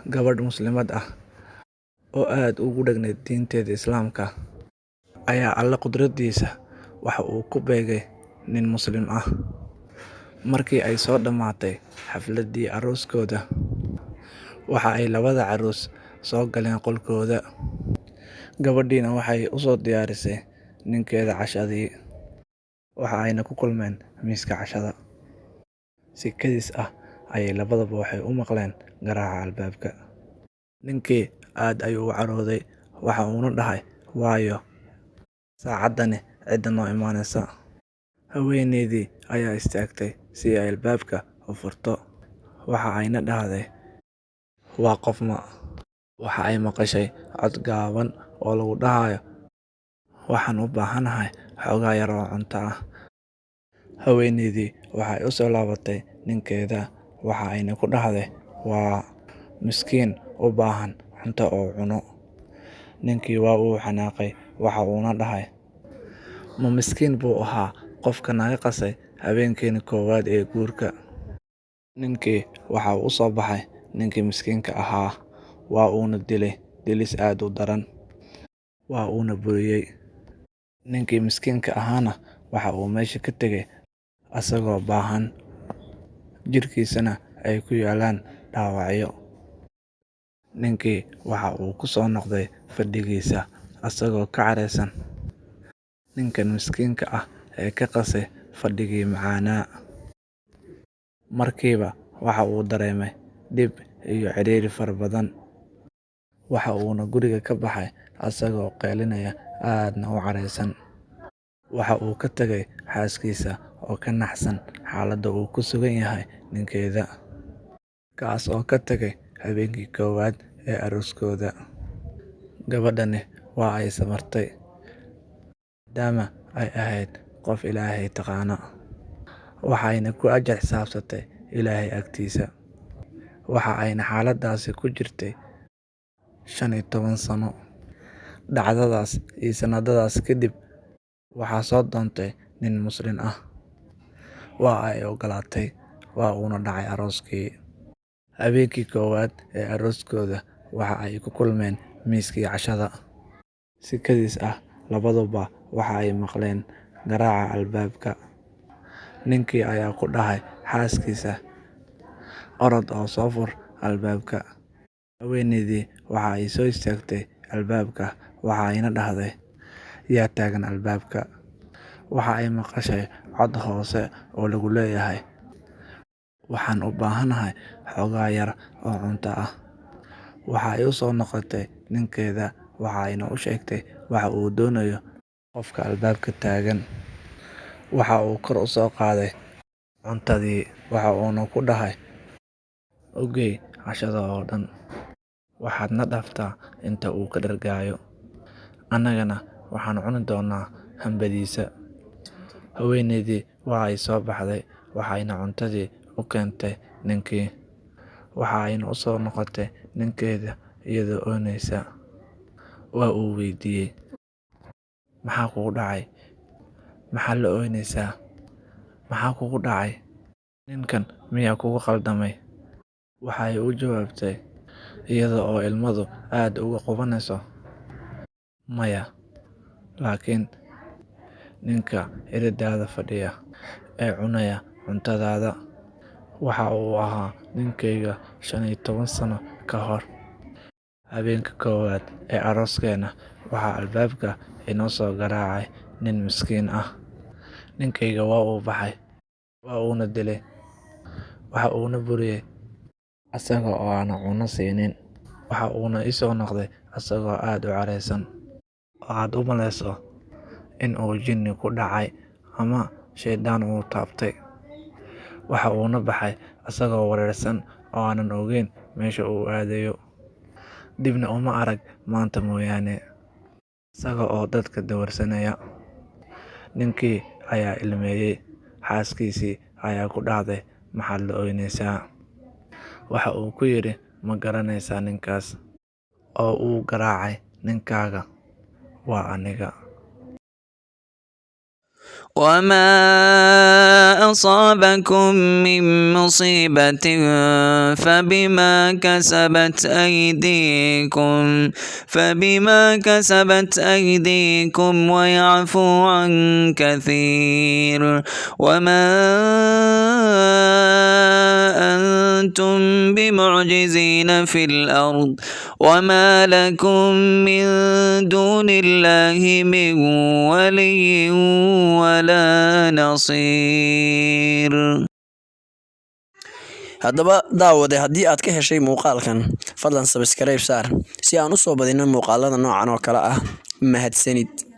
Gabadh Muslimad ah oo aad ugu dhegnayd diinteeda Islaamka ayaa Alle qudradiisa waxa uu ku beegay nin Muslim ah. Markii ay soo dhammaatay xafladdii arooskooda, waxa ay labada caruus soo galeen qolkooda. Gabadhiina waxay u soo diyaarisay ninkeeda cashadii, waxa ayna ku kulmeen miiska cashada. Si kedis ah ayay labaduba waxay u maqleen garaaca albaabka. Ninkii aad ayuu u carooday, waxa uuna dhahay, "Waayo saacaddani cidda noo imanaysa?" Haweeneydii ayaa istaagtay si ay albaabka u furto. Waxa ayna dhahday, "Waa qofma." Waxa ay maqashay cod gaaban oo lagu dhahayo, "Waxaan u baahanahay xoogaa yar oo cunto ah." Haweeneydii waxay u soo laabatay ninkeeda, waxa ayna ku dhahday, "Waa miskiin u baahan cunto oo cuno." Ninkii waa uu xanaaqay, waxa uuna dhahay, "Ma miskiin buu ahaa qofka naga qasay habeenkii koowaad ee guurka?" Ninkii waxa uu u soo baxay ninkii miskiinka ahaa, waa uuna dilay dilis aad u daran, waa uuna buriyay. Ninkii miskiinka ahaana waxa uu meesha ka tegay asagoo baahan, jirkiisana ay ku yaalaan dhaawacyo. Ninkii waxa uu ku soo noqday fadhigiisa asagoo ka caraysan ninkan miskiinka ah ee ka qasay fadhigii macaanaa. Markiiba waxa uu dareemay dhib iyo cidhiidhi fara badan. Waxa uuna guriga ka baxay asagoo qaylinaya, aadna u caraysan. Waxa uu ka tagay xaaskiisa oo ka naxsan xaaladda uu ku sugan yahay ninkeeda, kaas oo ka tagay habeenkii koowaad ee arooskooda. Gabadhani waa ay samirtay, maadaama ay ahayd qof Ilaahay taqaana, waxayna ku ajar xisaabsatay Ilaahay agtiisa. Waxa ayna xaaladdaasi ku jirtay 15 sano. Dhacdadaas iyo sanadadaas kadib, waxaa soo doontay nin Muslim ah. Waa ay ogolaatay, waa uuna dhacay arooskii. Habeenkii koowaad ee arooskooda waxa ay ku kulmeen miiskii cashada. Si kedis ah labaduba waxa ay maqleen garaaca albaabka. Ninkii ayaa ku dhahay xaaskiisa, "Orod oo soo fur albaabka." Haweeneydii waxa ay soo istaagtay albaabka, waxa ayna dhahday, "Yaa taagan albaabka?" Waxa ay maqashay cod hoose oo lagu leeyahay, "Waxaan u baahanahay xoogaa yar oo cunto ah." Waxa ay u soo noqotay ninkeeda, waxa ayna u sheegtay waxa uu doonayo qofka albaabka taagan. Waxa uu kor u soo qaaday cuntadii, waxa uuna ku dhahay, "U geey cashada oo dhan. Waxaadna dhaaftaa inta uu ka dhergayo. Annagana waxaan cuni doonaa hambadiisa." Haweeneydii waa ay soo baxday, waxayna cuntadii u keentay ninkii. Waxa ayna u soo noqotay ninkeeda iyadoo oynaysa. Waa uu weydiiyey, "Maxaa kugu dhacay? Maxaad la oynaysaa? Maxaa kugu dhacay? Ninkan miyaa kugu khaldamay?" Waxa ay u jawaabtay iyada oo ilmadu aad uga qubanayso, "Maya, laakiin ninka eriddaada fadhiya ee cunaya cuntadaada waxa uu ahaa ninkeyga 15 sano ka hor. Habeenkii koowaad ee arooskeena waxaa albaabka inoo soo garaacay nin miskiin ah. Ninkeyga waa uu baxay, waa uuna dilay, waxa uuna buriyay asaga oo aan cunno siinin. Waxa uuna ii soo noqday asagoo aad u caraysan, oo aad u maleyso in uu jinni ku dhacay ama shaydaan uu taabtay. Waxa uuna baxay asagoo wareersan oo aanan ogeyn meesha uu aadayo. Dibna uma arag maanta mooyaane, isaga oo dadka dawarsanaya." Ninkii ayaa ilmeeyay. Xaaskiisii ayaa ku dhahday, "Maxaad la oynaysaa?" Waxa uu ku yidhi, "Ma garanaysaa ninkaas oo uu garaacay ninkaaga? Waa aniga." وما أصابكم من مصيبة فبما كسبت أيديكم ويعفو عن كثير. وما أنتم بمعجزين في الأرض وما لكم من دون الله من ولي ولا نصير. haddaba daawade haddii aad ka heshay muuqaalkan fadlan sabskaraib saar si aan u soo badino muuqaalada noocan oo kale ah. mahadsanid.